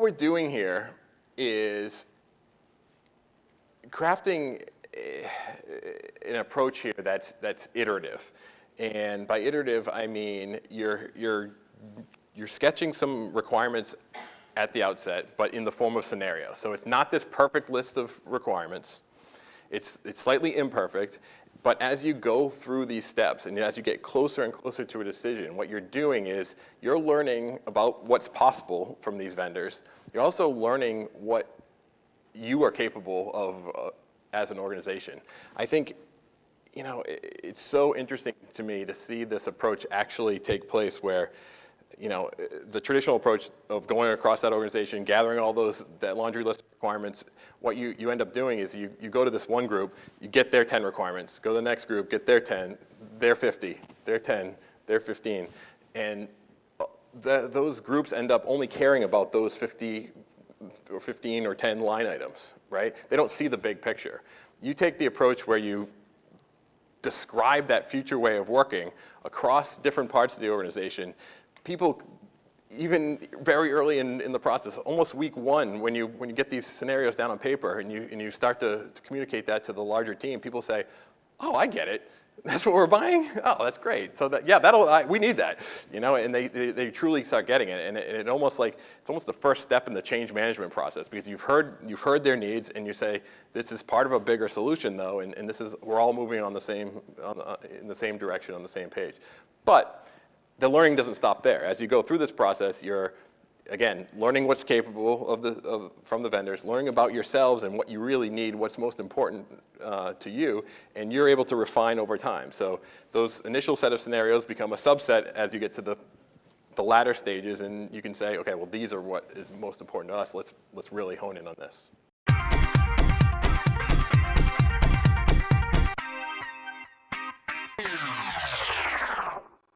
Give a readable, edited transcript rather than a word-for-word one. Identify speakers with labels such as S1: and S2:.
S1: what we're doing here is crafting an approach here that's iterative. And by iterative, I mean you're sketching some requirements at the outset, but in the form of scenarios. So it's not this perfect list of requirements. It's slightly imperfect, but as you go through these steps and as you get closer and closer to a decision, what you're doing is you're learning about what's possible from these vendors. You're also learning what you are capable of as an organization. I think, it's so interesting to me to see this approach actually take place where, the traditional approach of going across that organization, gathering all that laundry list of requirements, what you end up doing is you go to this one group, you get their 10 requirements, go to the next group, get their 10, their 50, their 10, their 15, and those groups end up only caring about those 50 or 15 or 10 line items, right? They don't see the big picture. You take the approach where you describe that future way of working across different parts of the organization. People, even very early in the process, almost week one, when you get these scenarios down on paper and you start to communicate that to the larger team, people say, "Oh, I get it. That's what we're buying? Oh, that's great." So we need that, and they truly start getting it, and it's almost the first step in the change management process, because you've heard their needs and you say, this is part of a bigger solution though, and we're all moving in the same direction, on the same page. But the learning doesn't stop there. As you go through this process, you're, again, learning what's capable from the vendors, learning about yourselves and what you really need, what's most important to you, and you're able to refine over time. So those initial set of scenarios become a subset as you get to the latter stages, and you can say, okay, well, these are what is most important to us. Let's really hone in on this.